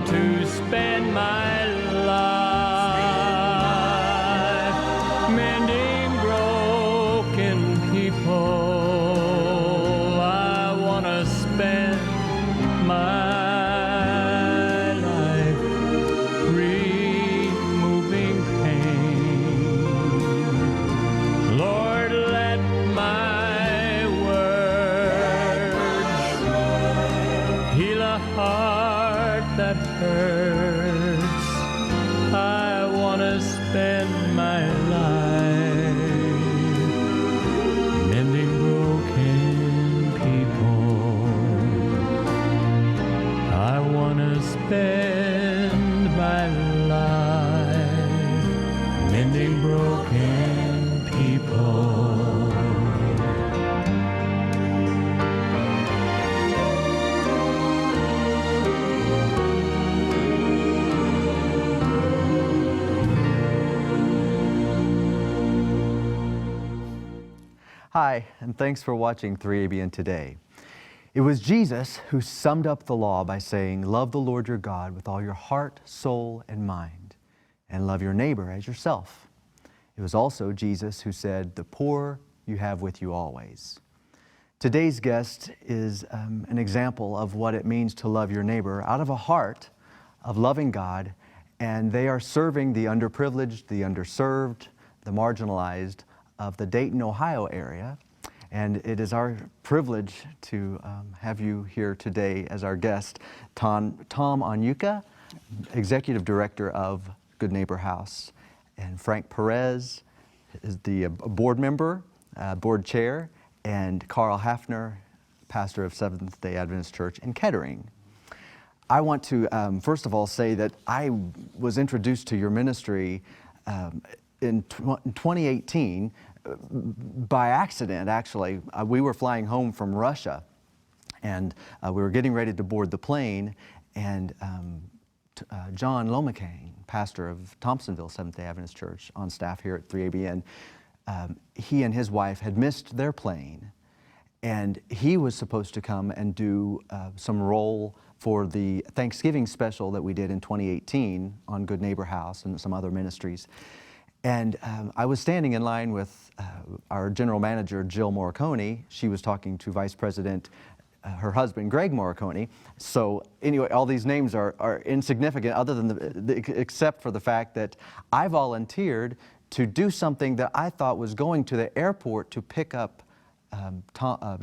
to spend my life mending broken people. I want to spend my life removing pain. Lord, let my words heal a heart that hurts. I want to spend my life mending broken people. I want to spend my life mending broken people. Hi, and thanks for watching 3ABN Today. It was Jesus who summed up the law by saying, love the Lord your God with all your heart, soul, and mind, and love your neighbor as yourself. It was also Jesus who said, the poor you have with you always. Today's guest is an example of what it means to love your neighbor out of a heart of loving God, and they are serving the underprivileged, the underserved, the marginalized of the Dayton, Ohio area. And it is our privilege to have you here today as our guest, Tom Onjukk, Executive Director of Good Neighbor House, and Frank Perez is the board member, board chair, and Karl Haffner, pastor of Seventh-day Adventist Church in Kettering. I want to first of all say that I was introduced to your ministry in 2018 by accident, actually. We were flying home from Russia, and we were getting ready to board the plane, and John Lomacang, pastor of Thompsonville Seventh-day Adventist Church, on staff here at 3ABN, he and his wife had missed their plane, and he was supposed to come and do some role for the Thanksgiving special that we did in 2018 on Good Neighbor House and some other ministries. And I was standing in line with our general manager, Jill Morricone. She was talking to Vice President, her husband, Greg Morricone. So anyway, all these names are insignificant other than except for the fact that I volunteered to do something that I thought was going to the airport to pick up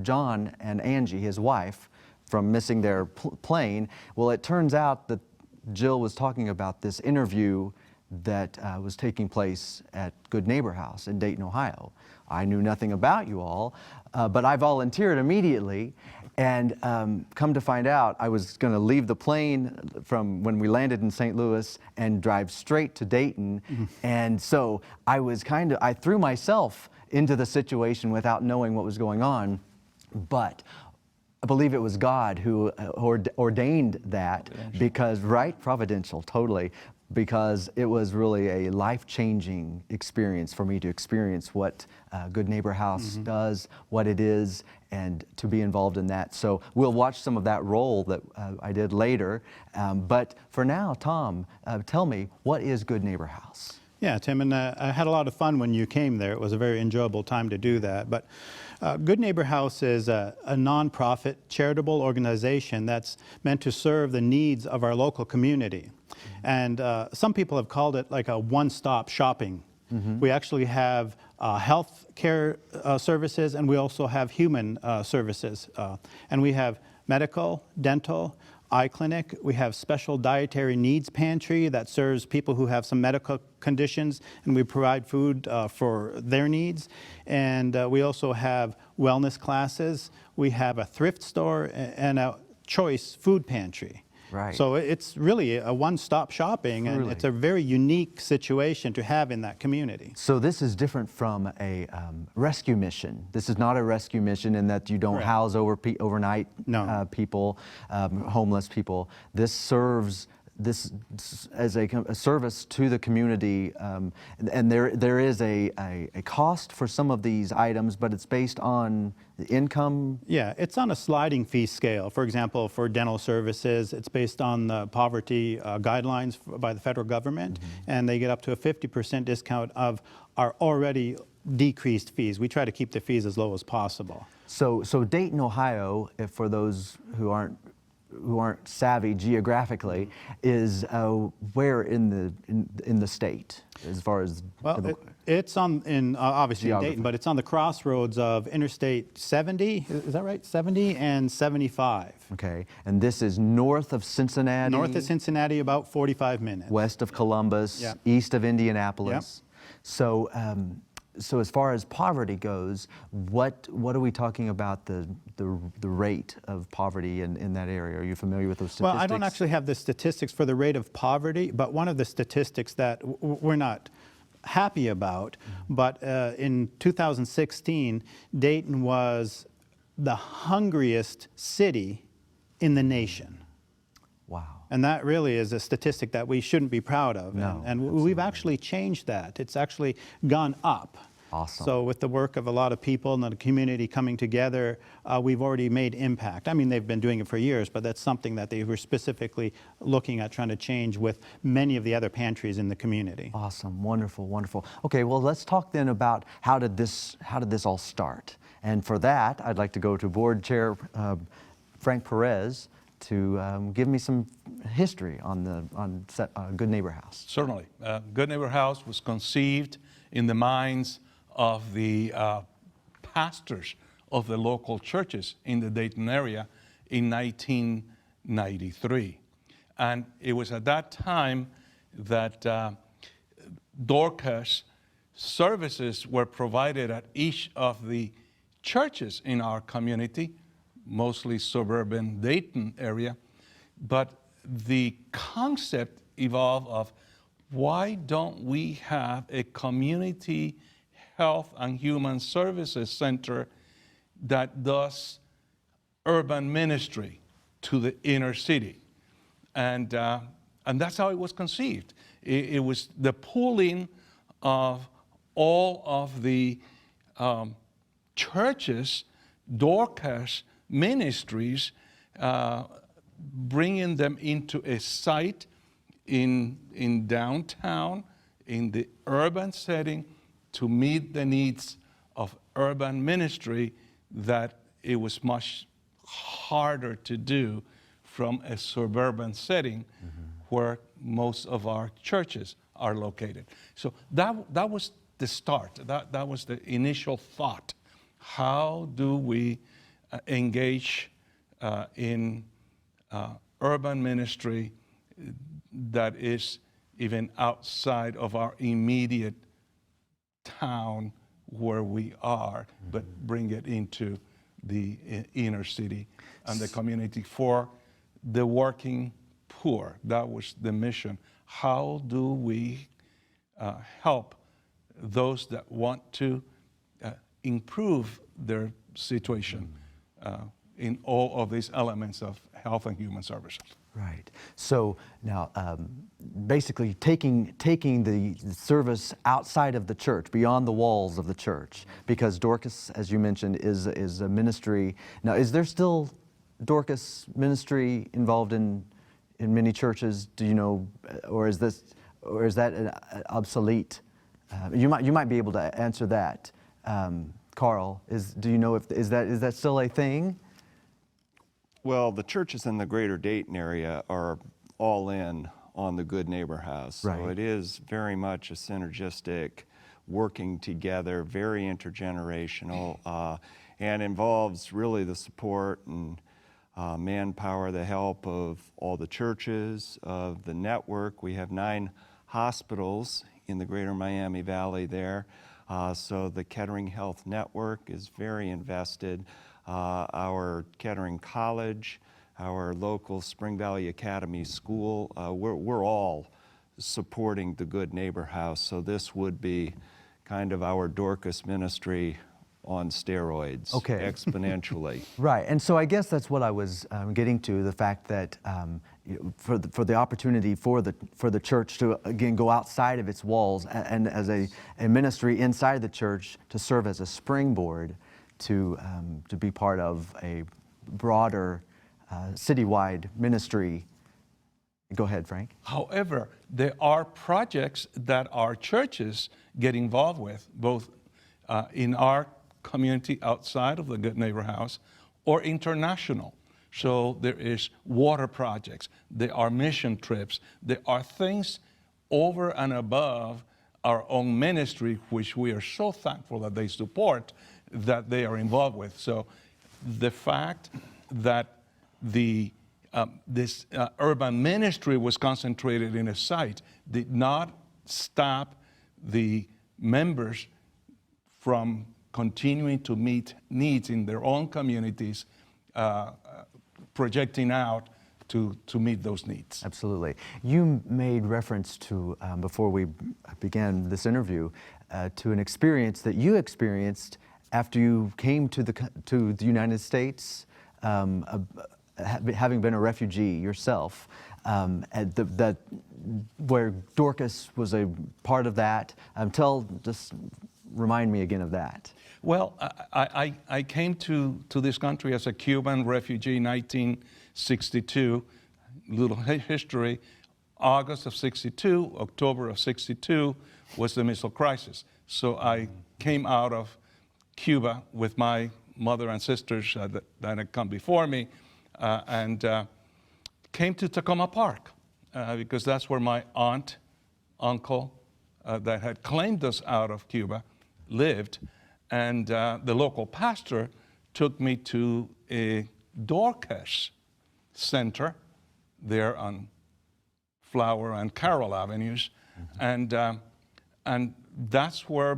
John and Angie, his wife, from missing their plane. Well, it turns out that Jill was talking about this interview that was taking place at Good Neighbor House in Dayton, Ohio. I knew nothing about you all, but I volunteered immediately, and come to find out, I was going to leave the plane from when we landed in St. Louis and drive straight to Dayton, and so I threw myself into the situation without knowing what was going on, but I believe it was God who ordained that, because, right, providential, totally, because it was really a life-changing experience for me to experience what Good Neighbor House does, what it is, and to be involved in that. So we'll watch some of that role that I did later. But for now, Tom, tell me, what is Good Neighbor House? Yeah, Tim, and I had a lot of fun when you came there. It was a very enjoyable time to do that. But Good Neighbor House is a nonprofit charitable organization that's meant to serve the needs of our local community. And some people have called it like a one-stop shopping. We actually have health care services, and we also have human services. And we have medical, dental, eye clinic. We have special dietary needs pantry that serves people who have some medical conditions, and we provide food for their needs. And we also have wellness classes. We have a thrift store and a choice food pantry. Right. So it's really a one-stop shopping, and it's a very unique situation to have in that community. So this is different from a rescue mission. This is not a rescue mission in that you don't house overnight people, homeless people. This serves this as a service to the community, and there is a cost for some of these items, but it's based on the income. Yeah, it's on a sliding fee scale. For example, for dental services, it's based on the poverty guidelines by the federal government, and they get up to a 50% discount of our already decreased fees. We try to keep the fees as low as possible. So Dayton, Ohio, if for those who aren't savvy geographically, is where in the state as far as it's obviously in Dayton, but it's on the crossroads of Interstate 70. Is that right? 70 and 75. Okay, and this is north of Cincinnati. North of Cincinnati, about 45 minutes. West of Columbus, east of Indianapolis. So. So as far as poverty goes, what are we talking about the rate of poverty in that area? Are you familiar with those statistics? Well, I don't actually have the statistics for the rate of poverty, but one of the statistics that we're not happy about, but in 2016, Dayton was the hungriest city in the nation. Wow. And that really is a statistic that we shouldn't be proud of. No, and we've actually changed that. It's actually gone up. Awesome. So with the work of a lot of people and the community coming together, we've already made impact. I mean, they've been doing it for years, but that's something that they were specifically looking at trying to change with many of the other pantries in the community. Awesome, wonderful, wonderful. Okay, well, let's talk then about how did this all start? And for that, I'd like to go to Board Chair Frank Perez to give me some history on Good Neighbor House. Certainly. Good Neighbor House was conceived in the minds of the pastors of the local churches in the Dayton area in 1993. And it was at that time that Dorcas services were provided at each of the churches in our community, mostly suburban Dayton area, but the concept evolved of why don't we have a community health and human services center that does urban ministry to the inner city? And that's how it was conceived. It was the pooling of all of the churches, Dorcas ministries, bringing them into a site in downtown, in the urban setting, to meet the needs of urban ministry that it was much harder to do from a suburban setting where most of our churches are located. So that was the start. That was the initial thought. How do we engage in urban ministry that is even outside of our immediate town where we are, but bring it into the inner city and the community for the working poor? That was the mission. How do we help those that want to improve their situation in all of these elements of health and human services? Right. So now, basically taking the service outside of the church, beyond the walls of the church, because Dorcas, as you mentioned, is a ministry. Now, is there still Dorcas ministry involved in many churches? Do you know, or is that an obsolete? You might be able to answer that, Karl. Do you know if is that still a thing? Well, the churches in the greater Dayton area are all in on the Good Neighbor House. Right. So it is very much a synergistic, working together, very intergenerational, and involves really the support and manpower, the help of all the churches, of the network. We have 9 hospitals in the greater Miami Valley there. So the Kettering Health Network is very invested. Our Kettering College, our local Spring Valley Academy School, we're all supporting the Good Neighbor House. So this would be kind of our Dorcas ministry on steroids Okay. exponentially. Right, and so I guess that's what I was getting to, the fact that for the opportunity for the church to again go outside of its walls and as a ministry inside the church to serve as a springboard to be part of a broader citywide ministry. Go ahead, Frank. However, there are projects that our churches get involved with, both in our community outside of the Good Neighbor House or international. So there is water projects, there are mission trips, there are things over and above our own ministry, which we are so thankful that they support, that they are involved with. So the fact that this urban ministry was concentrated in a site did not stop the members from continuing to meet needs in their own communities, projecting out to meet those needs. Absolutely. You made reference to, before we began this interview, to an experience that you experienced after you came to the United States, having been a refugee yourself, where Dorcas was a part of that. Just remind me again of that. Well, I came to this country as a Cuban refugee in 1962. Little history. August of 62, October of 62 was the missile crisis. So I came out of Cuba with my mother and sisters that had come before me, and came to Tacoma Park because that's where my aunt, uncle that had claimed us out of Cuba lived, and the local pastor took me to a Dorcas center there on Flower and Carroll Avenues, and that's where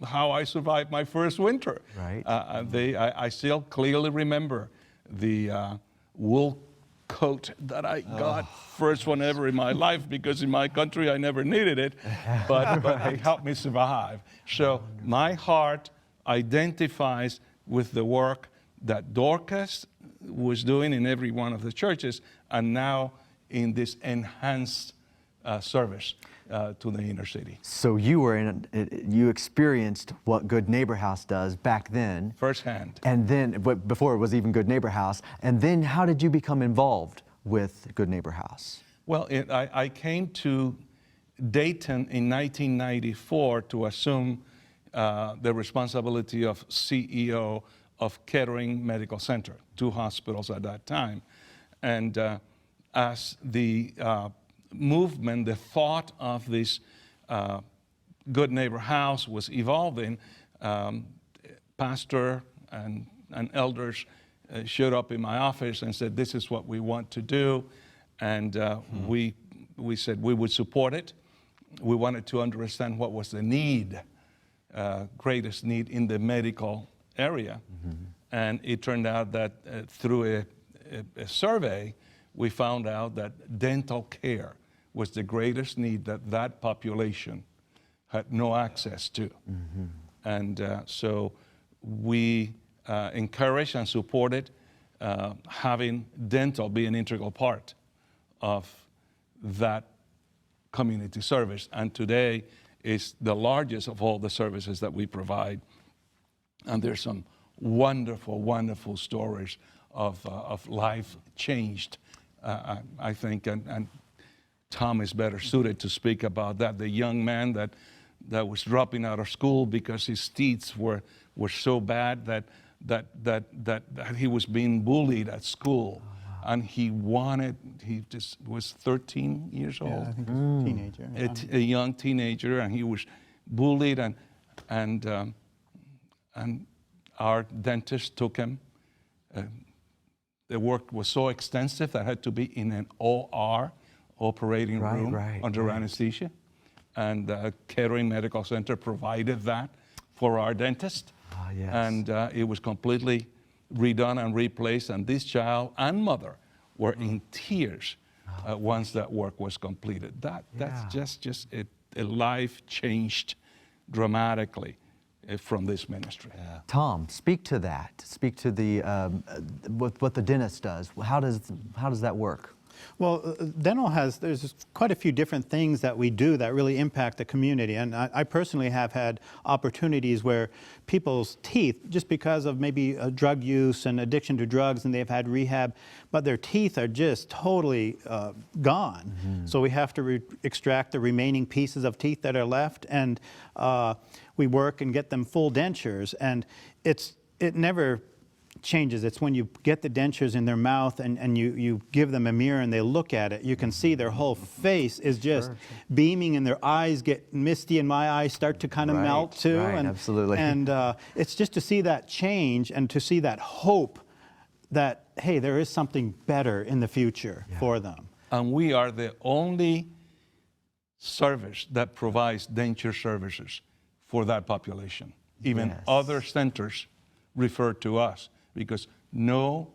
how I survived my first winter. Right. I still clearly remember the wool coat that I got, first one ever in my life, because in my country I never needed it, but it helped me survive. So my heart identifies with the work that Dorcas was doing in every one of the churches, and now in this enhanced service to the inner city. So you experienced what Good Neighbor House does back then. Firsthand. And then, before it was even Good Neighbor House. And then how did you become involved with Good Neighbor House? Well, I came to Dayton in 1994 to assume the responsibility of CEO of Kettering Medical Center, 2 hospitals at that time. And as the movement, the thought of this Good Neighbor House was evolving, pastor and elders showed up in my office and said, this is what we want to do. And we said we would support it. We wanted to understand what was the need, greatest need in the medical area. And it turned out that through a survey, we found out that dental care was the greatest need that population had no access to. And so we encouraged and supported having dental be an integral part of that community service. And today is the largest of all the services that we provide. And there's some wonderful, wonderful stories of life changed, I think, and Tom is better suited to speak about that. The young man that was dropping out of school because his teeth were so bad that he was being bullied at school. And he just was 13 years old. Yeah, I think he was a teenager. A young teenager, and he was bullied, and our dentist took him. The work was so extensive that had to be in an OR, operating room, under anesthesia. And Kettering Medical Center provided that for our dentist. Yes. And it was completely redone and replaced, and this child and mother were in tears once that work was completed. That's just a life changed dramatically. from this ministry. Tom, speak to that. Speak to the what the dentist does. How does that work? Well, there's quite a few different things that we do that really impact the community. And I personally have had opportunities where people's teeth, just because of maybe drug use and addiction to drugs, and they've had rehab, but their teeth are just totally gone. Mm-hmm. So we have to extract the remaining pieces of teeth that are left, and we work and get them full dentures. And it never changes. It's when you get the dentures in their mouth and you give them a mirror and they look at it, you can see their whole face is just beaming, and their eyes get misty, and my eyes start to kind of melt too. Right, and, absolutely. And it's just to see that change and to see that hope that, hey, there is something better in the future for them. And we are the only service that provides denture services for that population. Even other centers refer to us, because no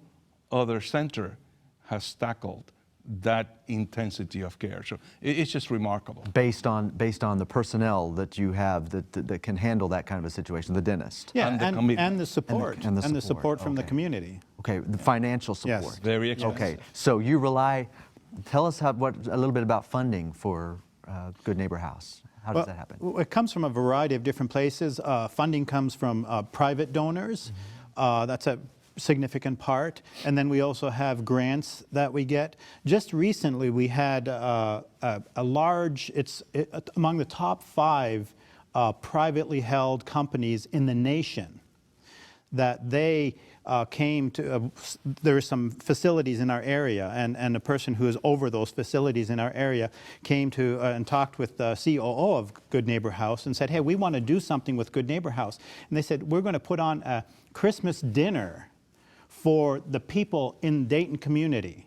other center has tackled that intensity of care. So it's just remarkable. Based on the personnel that you have that can handle that kind of a situation, the dentist. Yeah, and the support. And the support from the community. Okay, the financial support. Yes. Very expensive. Okay, so you rely, tell us a little bit about funding for Good Neighbor House. How does that happen? It comes from a variety of different places. Funding comes from private donors. That's a significant part. And then we also have grants that we get. Just recently, we had a large, among the top 5 privately held companies in the nation that they came to, there are some facilities in our area, and a person who is over those facilities in our area came to and talked with the COO of Good Neighbor House and said, hey, we want to do something with Good Neighbor House. And they said, we're going to put on a Christmas dinner for the people in Dayton community.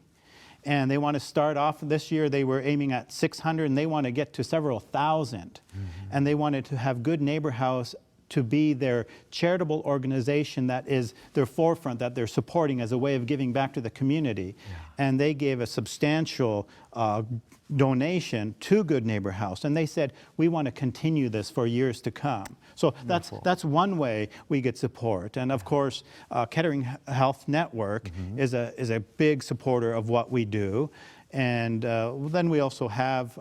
And they want to start off this year, they were aiming at 600, and they want to get to several thousand. Mm-hmm. And they wanted to have Good Neighbor House to be their charitable organization that is their forefront, that they're supporting as a way of giving back to the community. Yeah. And they gave a substantial donation to Good Neighbor House. And they said, we want to continue this for years to come. So that's one way we get support. And of course, Kettering Health Network is a big supporter of what we do. And then we also have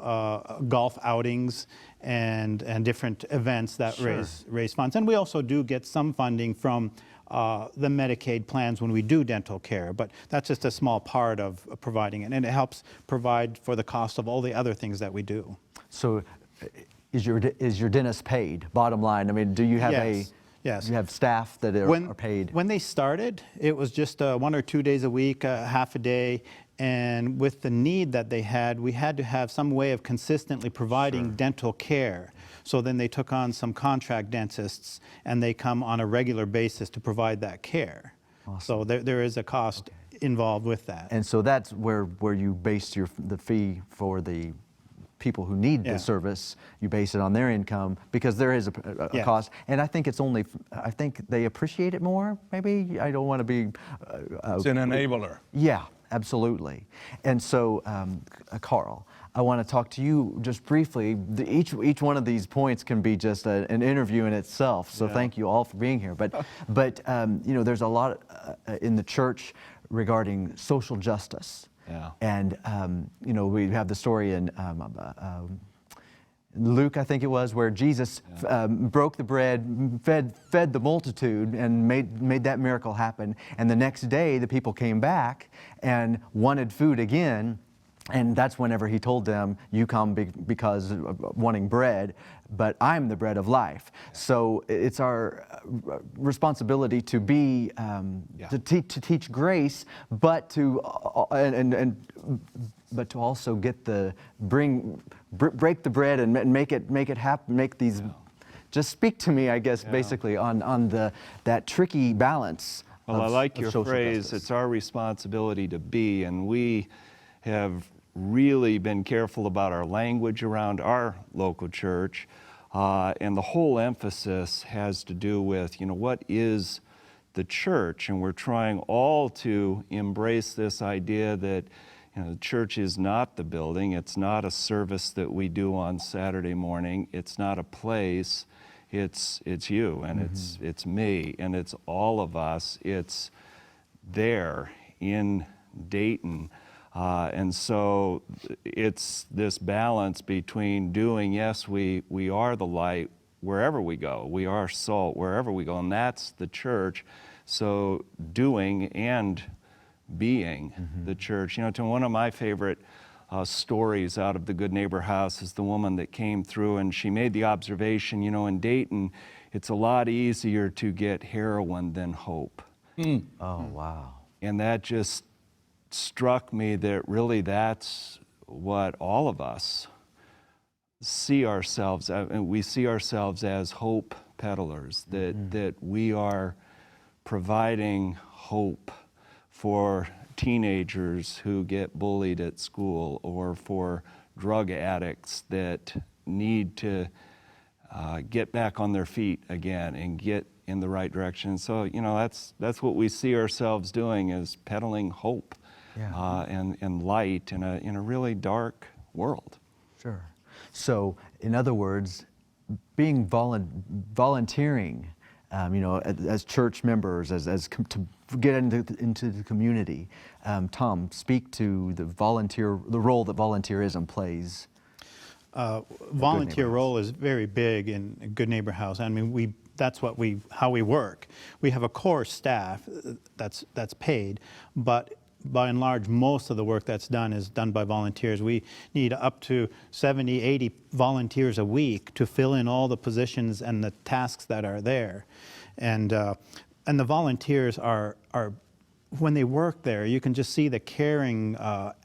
golf outings and different events that raise funds. And we also do get some funding from the Medicaid plans when we do dental care, but that's just a small part of providing it, and it helps provide for the cost of all the other things that we do. So is your dentist paid, bottom line? I mean, do you have Yes. You have staff that are paid? When they started, it was just 1 or 2 days a week, half a day. And with the need that they had, we had to have some way of consistently providing dental care. So then they took on some contract dentists, and they come on a regular basis to provide that care. Awesome. So there is a cost involved with that. And so that's where you base the fee for the people who need the service. You base it on their income, because there is a cost. And I think I think they appreciate it more, maybe. I don't want to be... it's an enabler. Yeah, absolutely. And so, Karl, I want to talk to you just briefly. Each one of these points can be just an interview in itself, so thank you all for being here. But you know, there's a lot in the church regarding social justice. Yeah. And you know, we have the story in Luke, I think it was, where Jesus broke the bread, fed the multitude, and made that miracle happen. And the next day, the people came back and wanted food again. And that's whenever he told them, you come because of wanting bread, but I'm the bread of life. So it's our responsibility to be, to teach grace, but to also get break the bread and make it happen, make these, just speak to me, I guess, basically on that tricky balance. Well, I like your phrase, justice. It's our responsibility to be, and we have really been careful about our language around our local church, and the whole emphasis has to do with, you know, what is the church? And we're trying all to embrace this idea that, you know, the church is not the building, it's not a service that we do on Saturday morning, it's not a place, it's you, and it's me, and it's all of us. It's there in Dayton. And so it's this balance between doing, yes, we are the light wherever we go. We are salt wherever we go, and that's the church. So doing and being the church. You know, to one of my favorite stories out of the Good Neighbor House is the woman that came through, and she made the observation, you know, in Dayton, it's a lot easier to get heroin than hope. Oh, wow. And that just struck me that really that's what all of us see ourselves, and we see ourselves as hope peddlers, that we are providing hope for teenagers who get bullied at school, or for drug addicts that need to get back on their feet again and get in the right direction. So, you know, that's what we see ourselves doing, is peddling hope and light in a really dark world. Sure. So, in other words, being volunteering, you know, as church members, to get into the community. Tom, speak to the role that volunteerism plays. Volunteer role is very big in Good Neighbor House. I mean, that's how we work. We have a core staff that's paid, but by and large, most of the work that's done is done by volunteers. We need up to 70, 80 volunteers a week to fill in all the positions and the tasks that are there. And the volunteers are, when they work there, you can just see the caring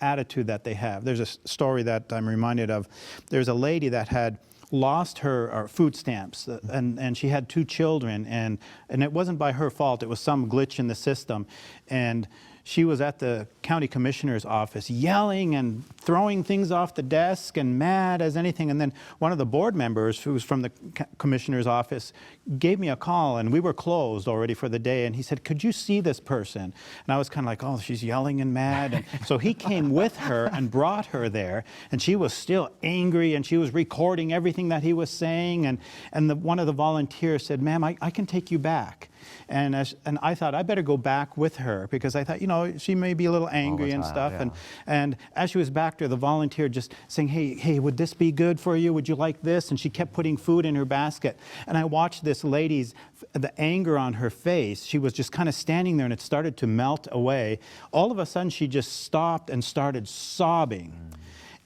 attitude that they have. There's a story that I'm reminded of. There's a lady that had lost her food stamps, and she had 2 children, and it wasn't by her fault. It was some glitch in the system, and she was at the county commissioner's office yelling and throwing things off the desk and mad as anything. And then one of the board members, who was from the commissioner's office, gave me a call, and we were closed already for the day. And he said, "Could you see this person?" And I was kind of like, oh, she's yelling and mad. And so he came with her and brought her there. And she was still angry, and she was recording everything that he was saying. And one of the volunteers said, "Ma'am, I can take you back." And I thought I better go back with her, because I thought, you know, she may be a little angry and stuff. Yeah. And as she was back there, the volunteer just saying, hey, would this be good for you? Would you like this? And she kept putting food in her basket. And I watched this lady's, the anger on her face. She was just kind of standing there, and it started to melt away. All of a sudden, she just stopped and started sobbing.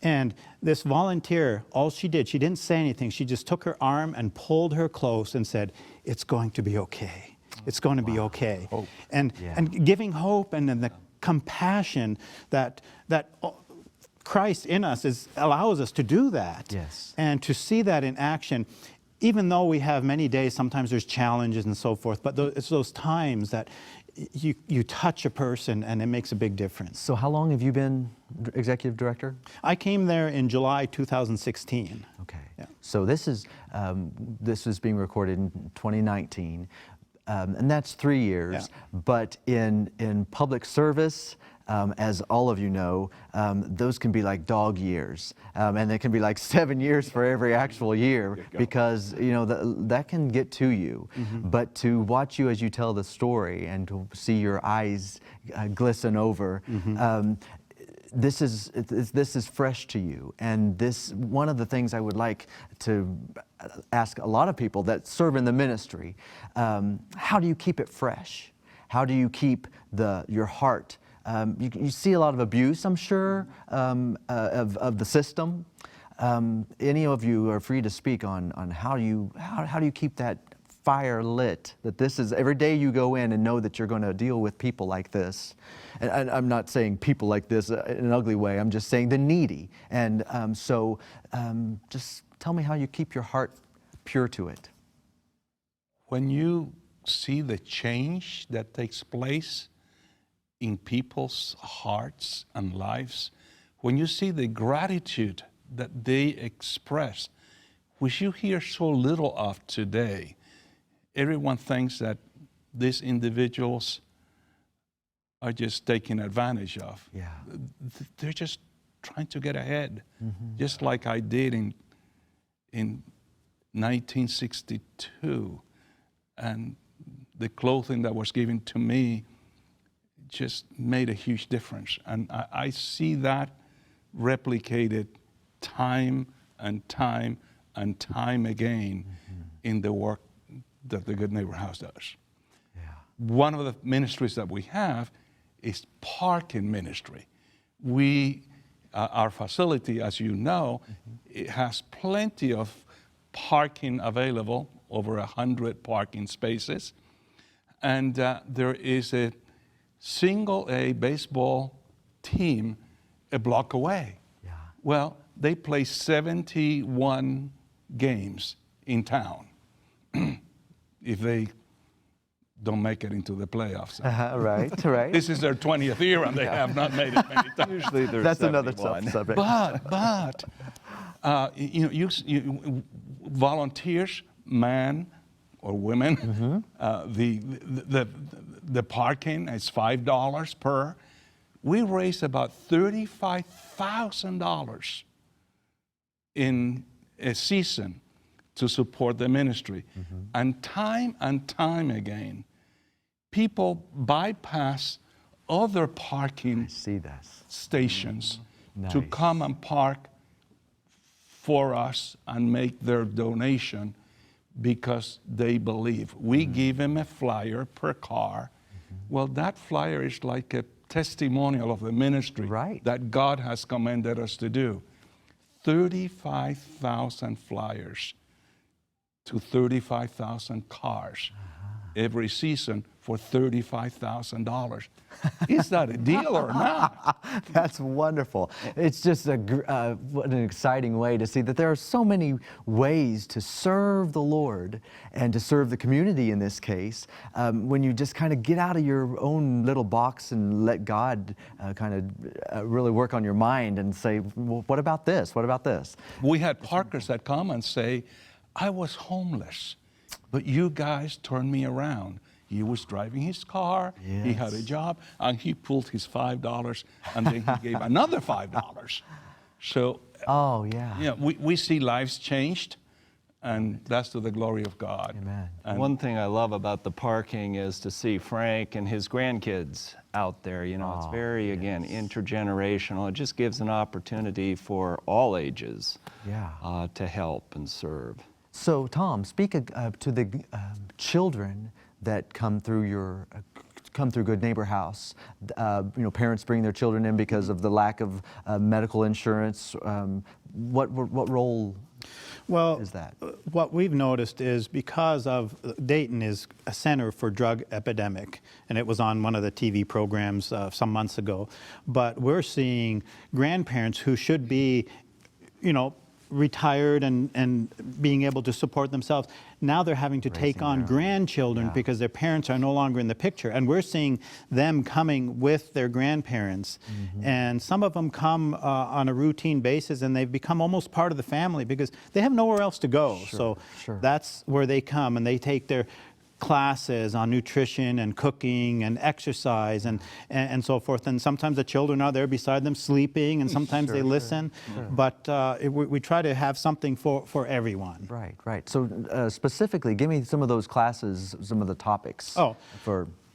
And this volunteer, all she did, she didn't say anything. She just took her arm and pulled her close and said, "It's going to be okay. It's going to be okay." Hope. And giving hope, and then the compassion that Christ in us allows us to do that. Yes. And to see that in action, even though we have many days, sometimes there's challenges and so forth, but it's those times that you touch a person and it makes a big difference. So how long have you been executive director? I came there in July 2016. Okay. Yeah. So this is being recorded in 2019. And that's 3 years. Yeah. But in public service, as all of you know, those can be like dog years, and they can be like 7 years for every actual year, because you know that can get to you. But to watch you as you tell the story, and to see your eyes glisten over. This is fresh to you, and this one of the things I would like to ask a lot of people that serve in the ministry: how do you keep it fresh? How do you keep your heart? You see a lot of abuse, I'm sure, of the system. Any of you are free to speak on how do you keep that fire lit, that this is every day you go in and know that you're going to deal with people like this. And I'm not saying people like this in an ugly way, I'm just saying the needy. And so just tell me how you keep your heart pure to it. When you see the change that takes place in people's hearts and lives, when you see the gratitude that they express, which you hear so little of today, everyone thinks that these individuals are just taken advantage of. Yeah. They're just trying to get ahead, just like I did in 1962, and the clothing that was given to me just made a huge difference. And I see that replicated time and time and time again in the work that the Good Neighbor House does. Yeah. One of the ministries that we have is parking ministry. We, our facility, as you know, it has plenty of parking available, over 100 parking spaces. And there is a single A baseball team a block away. Yeah. Well, they play 71 games in town if they don't make it into the playoffs. Right, right. This is their 20th year and they have not made it many times. Usually there's That's another 71. subject. But you volunteers, man or women, the parking is $5 per. We raise about $35,000 in a season to support the ministry. And time again, people bypass other parking See this. stations to Nice. come and park for us and make their donation because they believe. We give them a flyer per car. Well, that flyer is like a testimonial of the ministry Right. that God has commanded us to do. 35,000 flyers to 35,000 cars every season for $35,000. Is that a deal or not? That's wonderful. It's just what an exciting way to see that there are so many ways to serve the Lord and to serve the community in this case when you just kind of get out of your own little box and let God really work on your mind and say, well, what about this? What about this? We had parkers that come and say, I was homeless, but you guys turned me around. He was driving his car, he had a Yes. job, and he pulled his $5, and then he gave another $5. So, Oh, yeah. we see lives changed, and that's to the glory of God. Amen. And One thing I love about the parking is to see Frank and his grandkids out there. You know, it's very, again, intergenerational. It just gives an opportunity for all ages Yeah. to help and serve. So, Tom, speak to the children that come through Good Neighbor House. Parents bring their children in because of the lack of medical insurance. What role is that? What we've noticed is because of Dayton is a center for drug epidemic, and it was on one of the TV programs some months ago. But we're seeing grandparents who should be, retired and being able to support themselves. Now they're having to take on grandchildren because their parents are no longer in the picture. And we're seeing them coming with their grandparents. And some of them come on a routine basis, and they've become almost part of the family because they have nowhere else to go. So that's where they come, and they take their classes on nutrition and cooking and exercise and so forth. And sometimes the children are there beside them sleeping, and sometimes they listen. But we try to have something for everyone. Right. So specifically, give me some of those classes, some of the topics.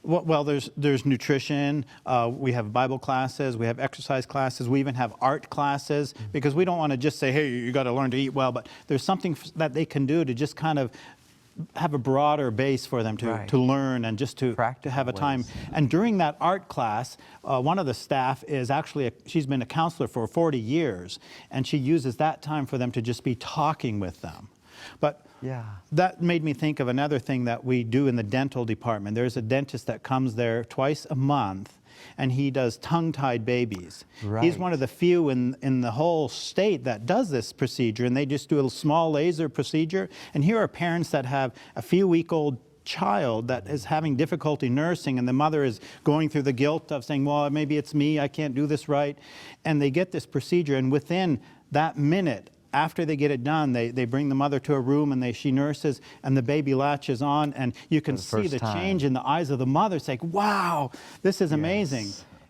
Well, there's nutrition, we have Bible classes, we have exercise classes, we even have art classes, because we don't want to just say, hey, you got to learn to eat well, but there's something that they can do to just kind of have a broader base for them to learn and just to have a time. And during that art class, one of the staff is actually, she's been a counselor for 40 years, and she uses that time for them to just be talking with them. But that made me think of another thing that we do in the dental department. There's a dentist that comes there twice a month, and he does tongue-tied babies. He's one of the few in the whole state that does this procedure, and they just do a small laser procedure. And here are parents that have a few-week-old child that is having difficulty nursing, and the mother is going through the guilt of saying, well, maybe it's me, I can't do this right. And they get this procedure, and within that minute, after they get it done, they bring the mother to a room, and she nurses, and the baby latches on, and you can see the change in the eyes of the mother saying, wow, this is amazing.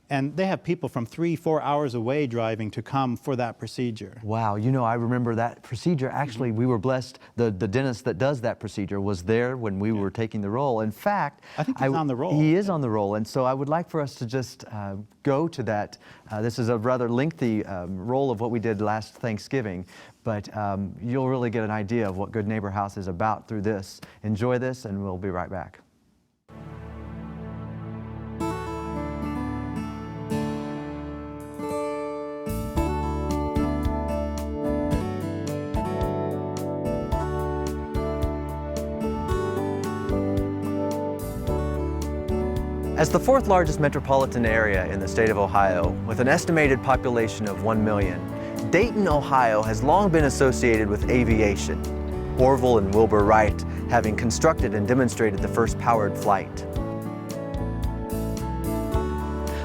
And they have people from 3-4 hours away driving to come for that procedure. Wow, you know, I remember that procedure. Actually, we were blessed. The dentist that does that procedure was there when we were taking the roll. In fact, I think he's on the roll. He is on the roll, and so I would like for us to just go to that. This is a rather lengthy roll of what we did last Thanksgiving, but you'll really get an idea of what Good Neighbor House is about through this. Enjoy this, and we'll be right back. As the fourth largest metropolitan area in the state of Ohio, with an estimated population of 1 million, Dayton, Ohio has long been associated with aviation, Orville and Wilbur Wright having constructed and demonstrated the first powered flight.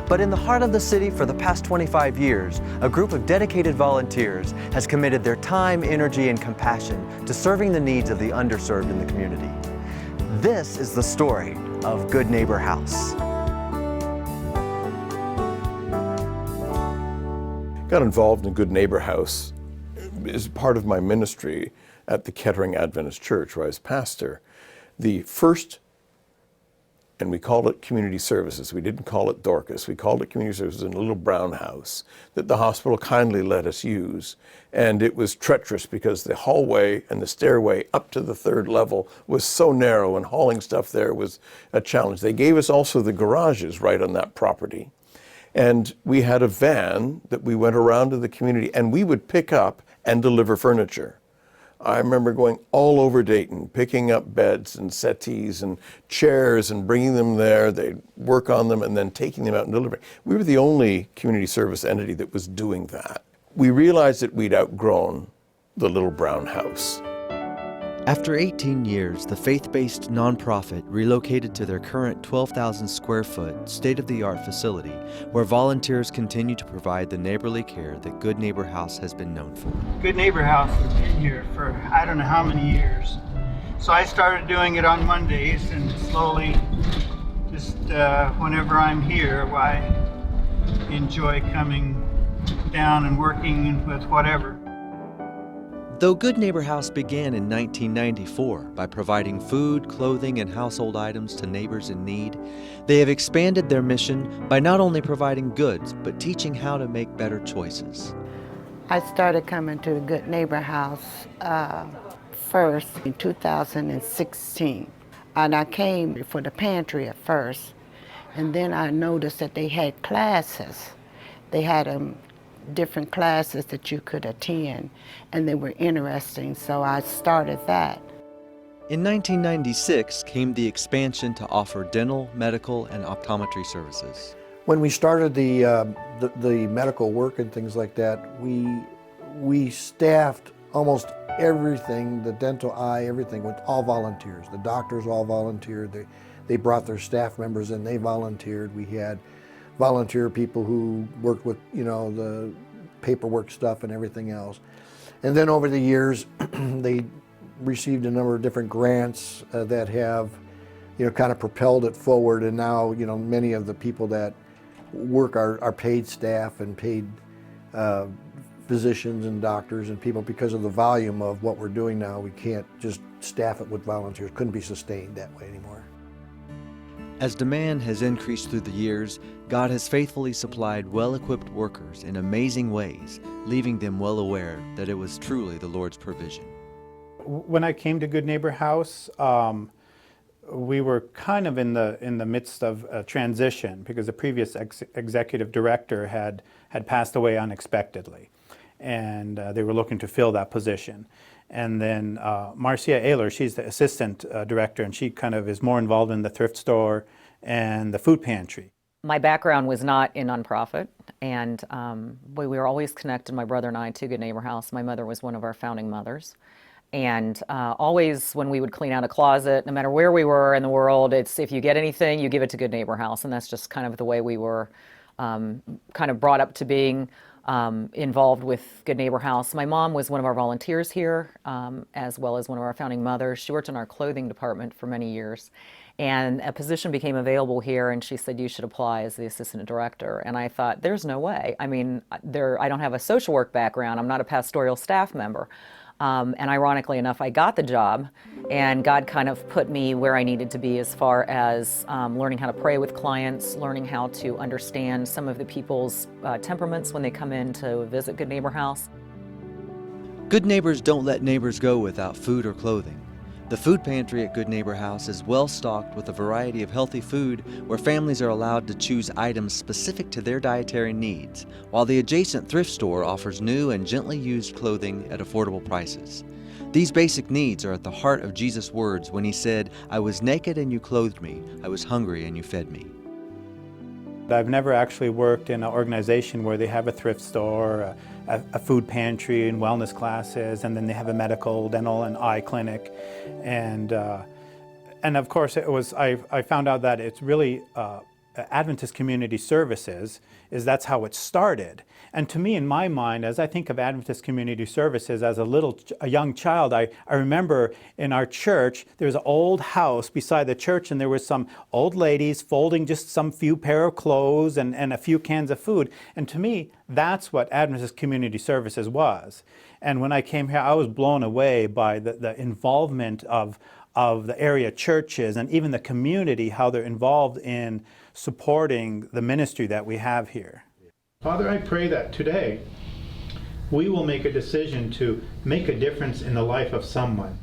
But in the heart of the city for the past 25 years, a group of dedicated volunteers has committed their time, energy, and compassion to serving the needs of the underserved in the community. This is the story of Good Neighbor House. Got involved in Good Neighbor House as part of my ministry at the Kettering Adventist Church, where I was pastor. The first, and we called it community services. We didn't call it Dorcas. We called it community services in a little brown house that the hospital kindly let us use. And it was treacherous because the hallway and the stairway up to the third level was so narrow, and hauling stuff there was a challenge. They gave us also the garages right on that property. And we had a van that we went around to the community, and we would pick up and deliver furniture. I remember going all over Dayton, picking up beds and settees and chairs and bringing them there. They'd work on them and then taking them out and delivering. We were the only community service entity that was doing that. We realized that we'd outgrown the little brown house. After 18 years, the faith-based nonprofit relocated to their current 12,000 square foot state-of-the-art facility where volunteers continue to provide the neighborly care that Good Neighbor House has been known for. Good Neighbor House has been here for I don't know how many years. So I started doing it on Mondays, and slowly, just whenever I'm here, I enjoy coming down and working with whatever. Though Good Neighbor House began in 1994 by providing food, clothing, and household items to neighbors in need, they have expanded their mission by not only providing goods, but teaching how to make better choices. I started coming to the Good Neighbor House first in 2016. And I came for the pantry at first, and then I noticed that they had classes. They had different classes that you could attend, and they were interesting, so I started that. In 1996 came the expansion to offer dental, medical, and optometry services. When we started the medical work and things like that, we staffed almost everything, the dental, eye, everything, with all volunteers. The doctors all volunteered. They brought their staff members in, they volunteered. We had volunteer people who worked with, the paperwork stuff and everything else. And then over the years, they received a number of different grants that have, kind of propelled it forward. And now, many of the people that work are paid staff and paid physicians and doctors and people. Because of the volume of what we're doing now, we can't just staff it with volunteers. Couldn't be sustained that way anymore. As demand has increased through the years, God has faithfully supplied well-equipped workers in amazing ways, leaving them well aware that it was truly the Lord's provision. When I came to Good Neighbor House, we were kind of in the midst of a transition because the previous executive director had passed away unexpectedly, and they were looking to fill that position. And then Marcia Ayler, she's the assistant director, and she kind of is more involved in the thrift store and the food pantry. My background was not in nonprofit, and we were always connected, my brother and I, to Good Neighbor House. My mother was one of our founding mothers. And always when we would clean out a closet, no matter where we were in the world, it's if you get anything, you give it to Good Neighbor House. And that's just kind of the way we were kind of brought up to being. involved with Good Neighbor House. My mom was one of our volunteers here, as well as one of our founding mothers. She worked in our clothing department for many years. And a position became available here, and she said, you should apply as the assistant director. And I thought, there's no way. I mean, I don't have a social work background. I'm not a pastoral staff member. And ironically enough, I got the job, and God kind of put me where I needed to be as far as learning how to pray with clients, learning how to understand some of the people's temperaments when they come in to visit Good Neighbor House. Good neighbors don't let neighbors go without food or clothing. The Food Pantry at Good Neighbor House is well stocked with a variety of healthy food where families are allowed to choose items specific to their dietary needs, while the adjacent thrift store offers new and gently used clothing at affordable prices. These basic needs are at the heart of Jesus' words when he said, "I was naked and you clothed me, I was hungry and you fed me." I've never actually worked in an organization where they have a thrift store, a food pantry and wellness classes, and then they have a medical, dental, and eye clinic. And of course, I found out that it's really Adventist Community Services, that's how it started. And to me, in my mind, as I think of Adventist Community Services as a young child, I remember in our church, there was an old house beside the church, and there were some old ladies folding just some few pair of clothes and a few cans of food. And to me, that's what Adventist Community Services was. And when I came here, I was blown away by the involvement of the area churches and even the community, how they're involved in supporting the ministry that we have here. Father, I pray that today we will make a decision to make a difference in the life of someone.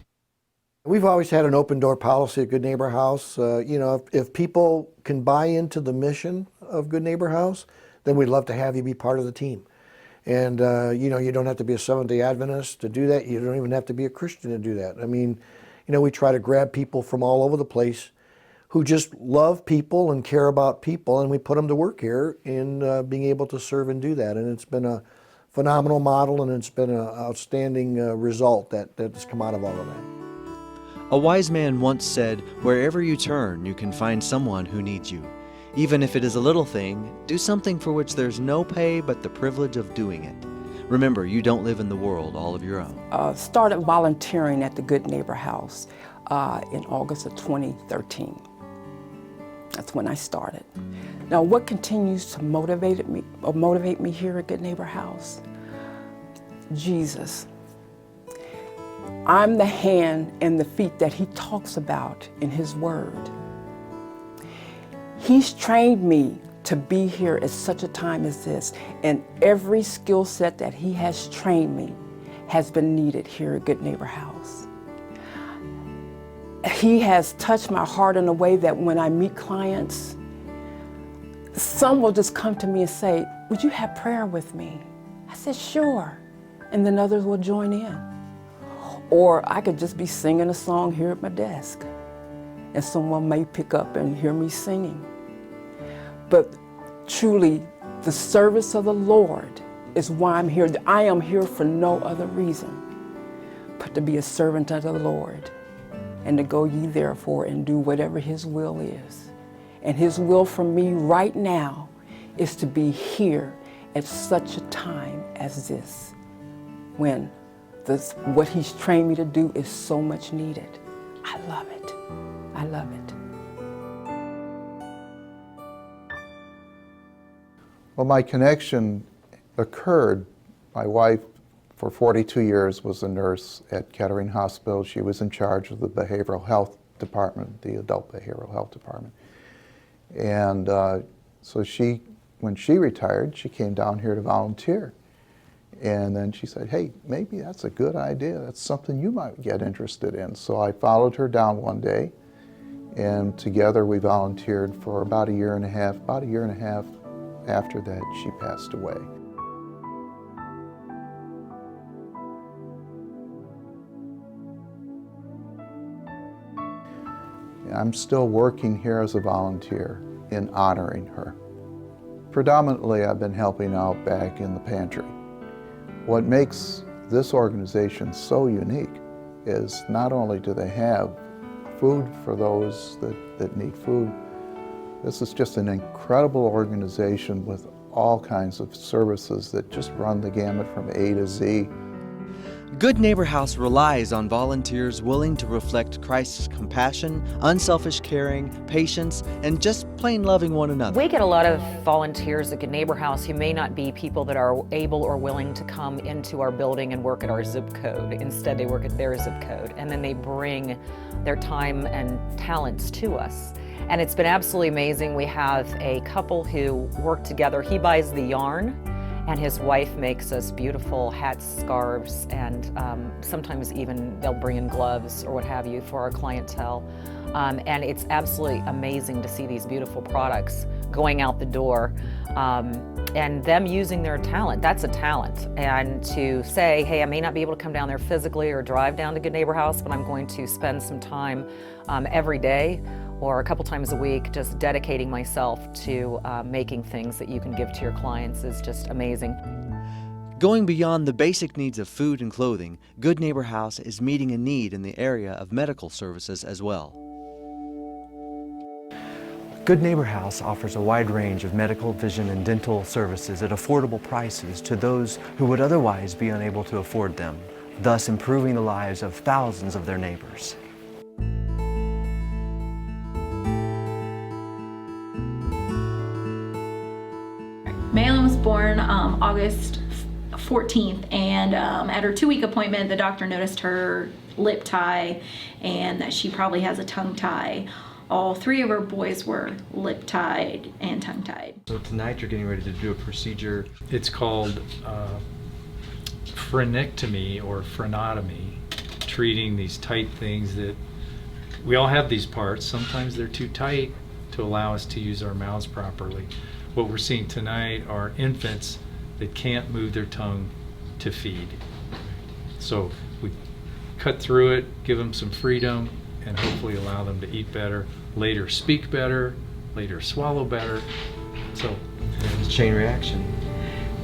We've always had an open door policy at Good Neighbor House. If people can buy into the mission of Good Neighbor House, then we'd love to have you be part of the team. And you don't have to be a Seventh-day Adventist to do that. You don't even have to be a Christian to do that. I mean, we try to grab people from all over the place who just love people and care about people, and we put them to work here in being able to serve and do that. And it's been a phenomenal model, and it's been an outstanding result that has come out of all of that. A wise man once said, "Wherever you turn, you can find someone who needs you. Even if it is a little thing, do something for which there's no pay but the privilege of doing it. Remember, you don't live in the world all of your own." Started volunteering at the Good Neighbor House in August of 2013. That's when I started. Now, what continues to motivate me here at Good Neighbor House? Jesus. I'm the hand and the feet that he talks about in his word. He's trained me to be here at such a time as this, and every skill set that he has trained me has been needed here at Good Neighbor House. He has touched my heart in a way that when I meet clients, some will just come to me and say, "Would you have prayer with me?" I said, "Sure." And then others will join in. Or I could just be singing a song here at my desk, and someone may pick up and hear me singing. But truly, the service of the Lord is why I'm here. I am here for no other reason but to be a servant of the Lord, and to go ye therefore and do whatever his will is. And his will for me right now is to be here at such a time as this, when what he's trained me to do is so much needed. I love it. I love it. Well, my connection occurred. My wife, for 42 years, was a nurse at Kettering Hospital. She was in charge of the behavioral health department, the adult behavioral health department. And so when she retired, she came down here to volunteer. And then she said, "Hey, maybe that's a good idea. That's something you might get interested in." So I followed her down one day, and together we volunteered for about a year and a half. About a year and a half after that, she passed away. I'm still working here as a volunteer in honoring her. Predominantly, I've been helping out back in the pantry. What makes this organization so unique is not only do they have food for those that need food, this is just an incredible organization with all kinds of services that just run the gamut from A to Z. Good Neighbor House relies on volunteers willing to reflect Christ's compassion, unselfish caring, patience, and just plain loving one another. We get a lot of volunteers at Good Neighbor House who may not be people that are able or willing to come into our building and work at our zip code. Instead, they work at their zip code, and then they bring their time and talents to us. And it's been absolutely amazing. We have a couple who work together. He buys the yarn, and his wife makes us beautiful hats, scarves, and sometimes even they'll bring in gloves or what have you for our clientele. And it's absolutely amazing to see these beautiful products going out the door and them using their talent. That's a talent. And to say, hey, I may not be able to come down there physically or drive down to Good Neighbor House, but I'm going to spend some time every day or a couple times a week just dedicating myself to making things that you can give to your clients is just amazing. Going beyond the basic needs of food and clothing, Good Neighbor House is meeting a need in the area of medical services as well. Good Neighbor House offers a wide range of medical, vision, and dental services at affordable prices to those who would otherwise be unable to afford them, thus improving the lives of thousands of their neighbors. Maylin was born August 14th, and at her 2-week appointment, the doctor noticed her lip tie and that she probably has a tongue tie. All 3 of her boys were lip tied and tongue tied. So tonight you're getting ready to do a procedure. It's called phrenectomy or frenotomy, treating these tight things that we all have these parts. Sometimes they're too tight to allow us to use our mouths properly. What we're seeing tonight are infants that can't move their tongue to feed. So we cut through it, give them some freedom, and hopefully allow them to eat better, later speak better, later swallow better. So it's a chain reaction.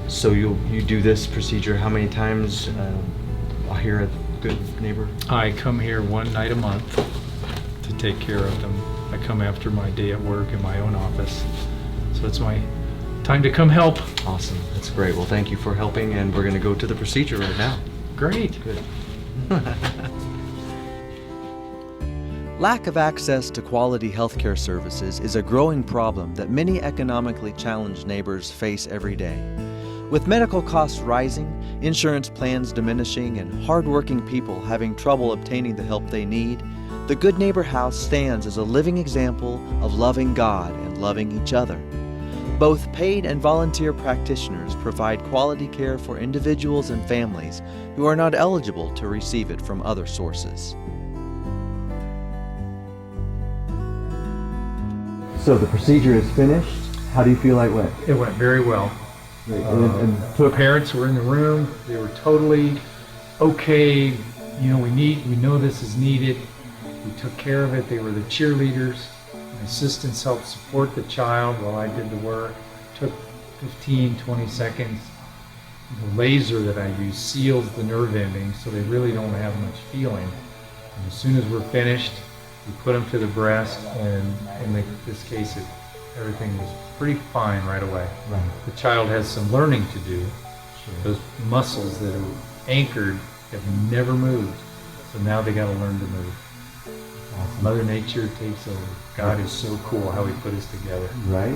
So you do this procedure how many times here at Good Neighbor? I come here 1 night a month to take care of them. I come after my day at work in my own office. So it's my time to come help. Awesome, that's great. Well, thank you for helping, and we're gonna go to the procedure right now. Great. Good. Lack of access to quality healthcare services is a growing problem that many economically challenged neighbors face every day. With medical costs rising, insurance plans diminishing, and hardworking people having trouble obtaining the help they need, the Good Neighbor House stands as a living example of loving God and loving each other. Both paid and volunteer practitioners provide quality care for individuals and families who are not eligible to receive it from other sources. So the procedure is finished. How do you feel like it went? It went very well. And parents were in the room. They were totally okay. You know, we know this is needed. We took care of it. They were the cheerleaders. My assistants helped support the child while I did the work. It took 15, 20 seconds. The laser that I use seals the nerve endings so they really don't have much feeling. And as soon as we're finished, we put them to the breast, and in this case, everything was pretty fine right away. Right. The child has some learning to do. Sure. Those muscles that are anchored have never moved, so now they got to learn to move. Awesome. Mother Nature takes over. God is so cool how He put us together. Right.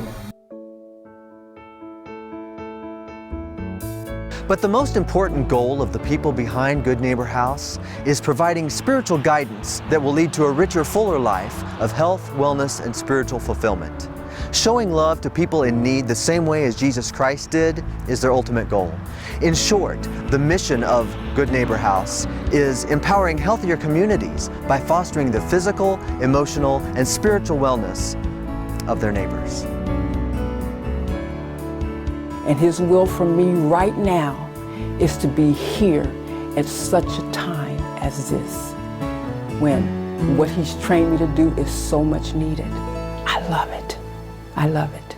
But the most important goal of the people behind Good Neighbor House is providing spiritual guidance that will lead to a richer, fuller life of health, wellness, and spiritual fulfillment. Showing love to people in need the same way as Jesus Christ did is their ultimate goal. In short, the mission of Good Neighbor House is empowering healthier communities by fostering the physical, emotional, and spiritual wellness of their neighbors. And His will for me right now is to be here at such a time as this, when what He's trained me to do is so much needed. I love it. I love it.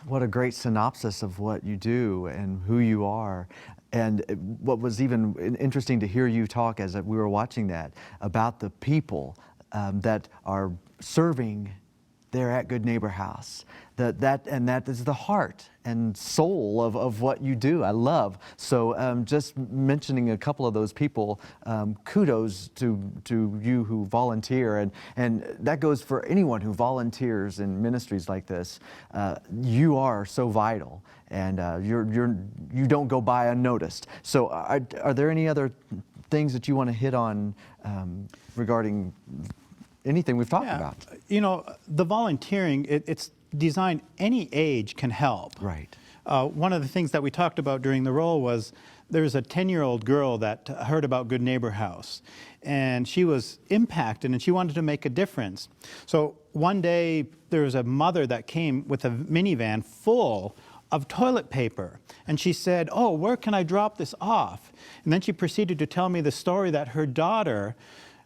What a great synopsis of what you do and who you are. And what was even interesting to hear you talk as we were watching that about the people that are serving there at Good Neighbor House. That is the heart and soul of what you do. I love. So just mentioning a couple of those people, kudos to you who volunteer, and that goes for anyone who volunteers in ministries like this. You are so vital, and you don't go by unnoticed. So are there any other things that you want to hit on regarding anything we've talked about? You know, the volunteering, it's designed, any age can help. Right. One of the things that we talked about during the roll was there's a 10-year-old girl that heard about Good Neighbor House, and she was impacted and she wanted to make a difference. So one day there was a mother that came with a minivan full of toilet paper, and she said, "Oh, where can I drop this off?" And then she proceeded to tell me the story that her daughter,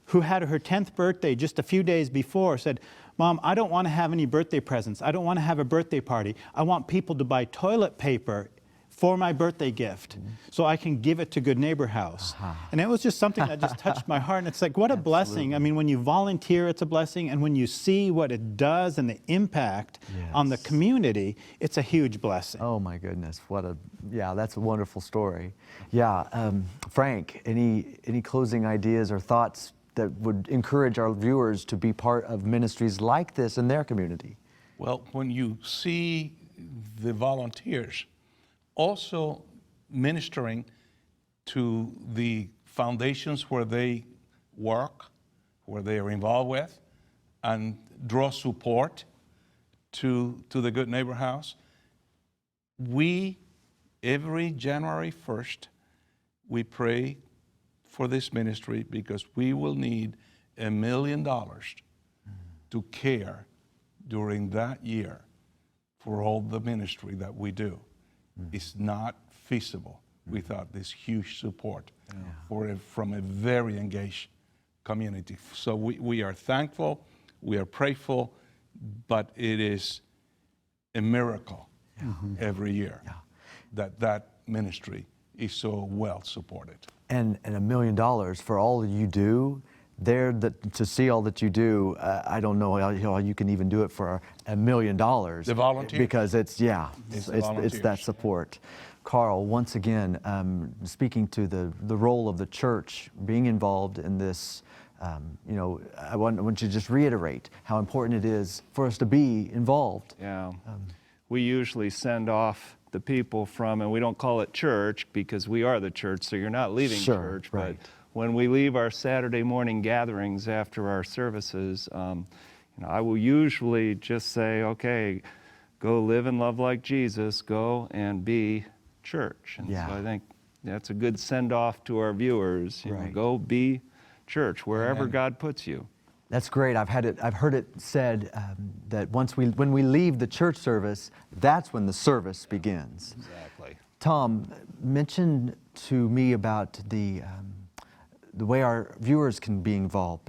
who had her 10th birthday just a few days before, said, "Mom, I don't want to have any birthday presents. I don't want to have a birthday party. I want people to buy toilet paper for my birthday gift so I can give it to Good Neighbor House." And it was just something that just touched my heart. And it's like, what a blessing. I mean, when you volunteer, it's a blessing. And when you see what it does and the impact on the community, it's a huge blessing. Oh my goodness, that's a wonderful story. Yeah, Frank, any closing ideas or thoughts that would encourage our viewers to be part of ministries like this in their community? Well, when you see the volunteers also ministering to the foundations where they work, where they are involved with, and draw support to the Good Neighbor House, we, every January 1st, we pray for this ministry because we will need $1 million to care during that year for all the ministry that we do. It's not feasible without this huge support from a very engaged community. So we are thankful, we are prayerful, but it is a miracle every year that ministry is so well supported. And $1 million for all that you do, to see all that you do, I don't know how you can even do it for $1 million. The volunteers. Because it's that support. Karl, once again, speaking to the role of the church being involved in this, I want you to just reiterate how important it is for us to be involved. Yeah. We usually send off the people from, and we don't call it church because we are the church, so you're not leaving church. Right. But when we leave our Saturday morning gatherings after our services, I will usually just say, okay, go live and love like Jesus, go and be church. And so I think that's a good send-off to our viewers. You know, go be church wherever God puts you. That's great. I've heard it said that when we leave the church service, that's when the service begins. Exactly. Tom, mention to me about the way our viewers can be involved.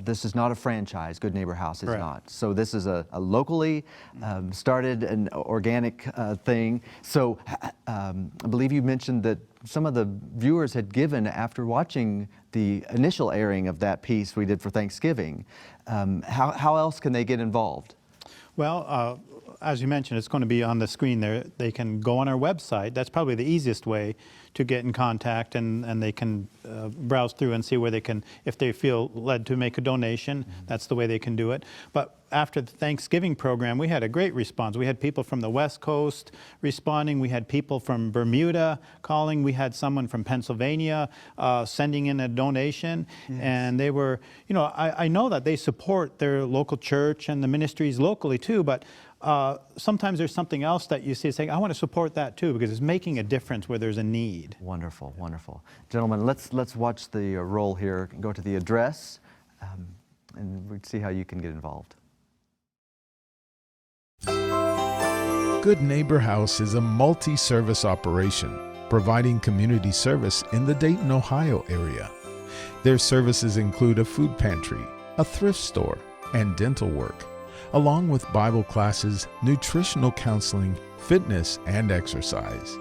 This is not a franchise. Good Neighbor House is not. So this is a locally started and organic thing. So I believe you mentioned that some of the viewers had given after watching the initial airing of that piece we did for Thanksgiving. How else can they get involved? Well, as you mentioned, it's going to be on the screen there. They can go on our website. That's probably the easiest way to get in contact, and they can browse through and see where they can, if they feel led to make a donation, that's the way they can do it. But after the Thanksgiving program, we had a great response. We had people from the West Coast responding. We had people from Bermuda calling. We had someone from Pennsylvania sending in a donation. And they were, I know that they support their local church and the ministries locally too, but sometimes there's something else that you see saying, I want to support that too, because it's making a difference where there's a need. Wonderful, wonderful. Gentlemen, let's watch the roll here, go to the address, and we'll see how you can get involved. Good Neighbor House is a multi-service operation providing community service in the Dayton, Ohio area. Their services include a food pantry, a thrift store, and dental work, along with Bible classes, nutritional counseling, fitness, and exercise.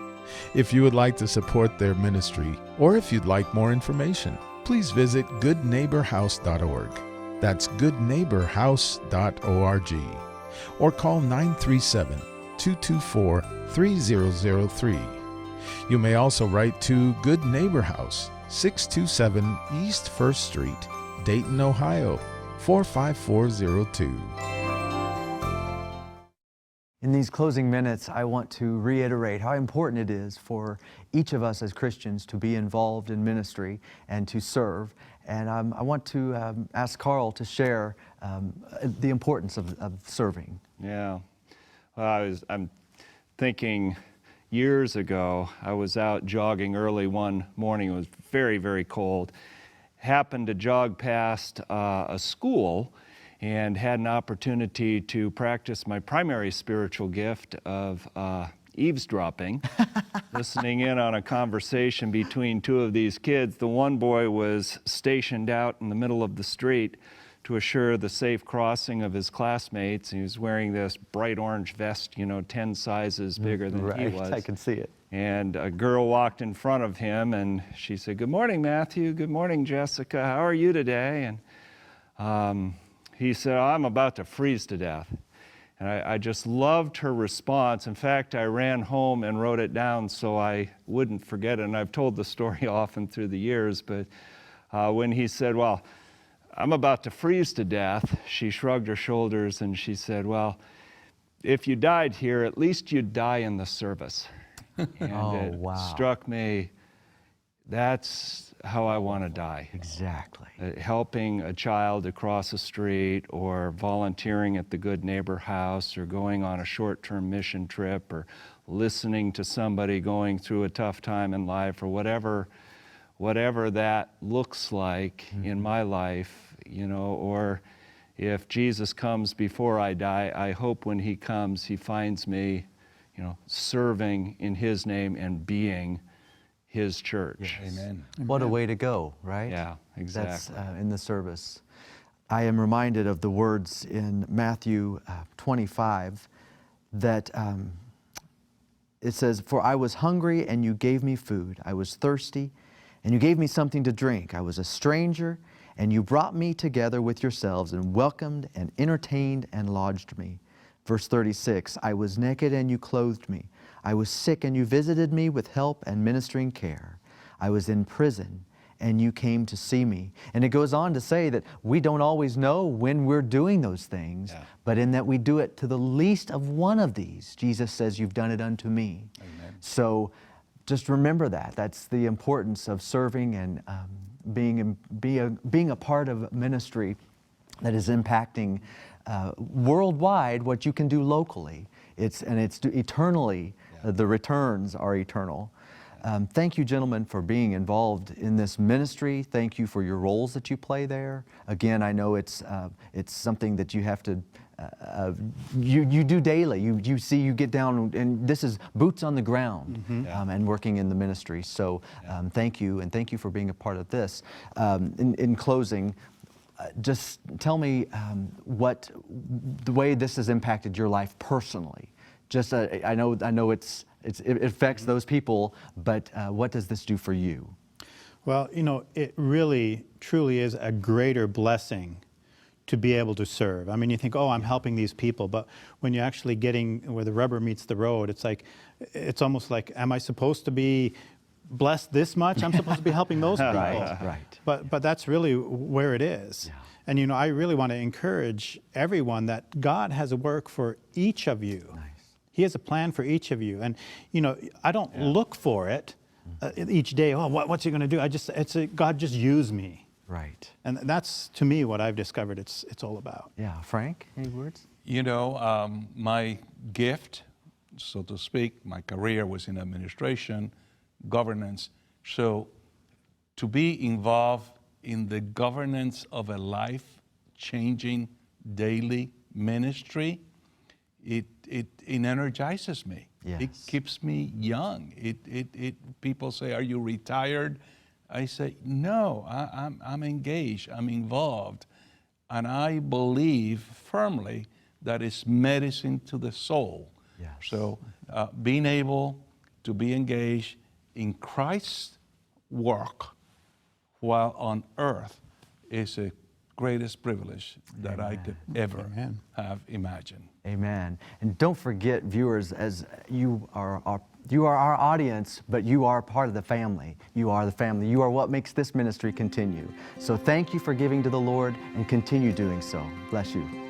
If you would like to support their ministry, or if you'd like more information, please visit goodneighborhouse.org. That's goodneighborhouse.org. or call 937-224-3003. You may also write to Good Neighbor House, 627 East 1st Street, Dayton, Ohio, 45402. In these closing minutes, I want to reiterate how important it is for each of us as Christians to be involved in ministry and to serve. And I want to ask Karl to share the importance of serving. Yeah. Well, I'm thinking years ago, I was out jogging early one morning. It was very, very cold. Happened to jog past a school and had an opportunity to practice my primary spiritual gift of eavesdropping, listening in on a conversation between two of these kids. The one boy was stationed out in the middle of the street to assure the safe crossing of his classmates. He was wearing this bright orange vest, 10 sizes bigger than he was. I can see it. And a girl walked in front of him and she said, "Good morning, Matthew. Good morning, Jessica. How are you today?" And he said, "I'm about to freeze to death." And I just loved her response. In fact, I ran home and wrote it down so I wouldn't forget it. And I've told the story often through the years, but when he said, "Well, I'm about to freeze to death," she shrugged her shoulders and she said, "Well, if you died here, at least you'd die in the service." And it struck me, that's how I want to die. Exactly. Helping a child across the street, or volunteering at the Good Neighbor House, or going on a short-term mission trip, or listening to somebody going through a tough time in life, or whatever that looks like in my life, or if Jesus comes before I die, I hope when he comes, he finds me, serving in his name and being his church. Yes. Amen. What a way to go, right? Yeah, exactly. That's in the service. I am reminded of the words in Matthew 25 that it says, "For I was hungry and you gave me food. I was thirsty and you gave me something to drink. I was a stranger and you brought me together with yourselves and welcomed and entertained and lodged me." Verse 36, "I was naked and you clothed me. I was sick and you visited me with help and ministering care. I was in prison and you came to see me." And it goes on to say that we don't always know when we're doing those things, but in that we do it to the least of one of these. Jesus says, "You've done it unto me." Amen. So just remember that. That's the importance of serving and being a part of ministry that is impacting worldwide what you can do locally. It's eternally, the returns are eternal. Thank you, gentlemen, for being involved in this ministry. Thank you for your roles that you play there. Again, I know it's something that you have to you do daily. You get down, and this is boots on the ground, and working in the ministry. So thank you, and thank you for being a part of this. In closing, just tell me what the way this has impacted your life personally. Just I know it affects those people, but what does this do for you? Well, it really, truly is a greater blessing to be able to serve. I mean, you think, "Oh, I'm helping these people," but when you're actually getting where the rubber meets the road, it's almost like, am I supposed to be blessed this much? I'm supposed to be helping those people. Right. But that's really where it is. Yeah. And I really want to encourage everyone that God has a work for each of you. Nice. He has a plan for each of you. And I don't look for it each day. "Oh, what's he going to do?" God just use me. Right. And that's, to me, what I've discovered it's all about. Yeah. Frank, any words? My gift, so to speak, my career was in administration, governance. So to be involved in the governance of a life-changing daily ministry, it energizes me. Yes. It keeps me young. People say, "Are you retired?" I say, "No, I'm engaged, I'm involved." And I believe firmly that it's medicine to the soul. Yes. So being able to be engaged in Christ's work while on earth is a greatest privilege that I could ever have imagined. Amen. And don't forget, viewers, as you are our audience, but you are part of the family. You are the family. You are what makes this ministry continue. So thank you for giving to the Lord, and continue doing so. Bless you.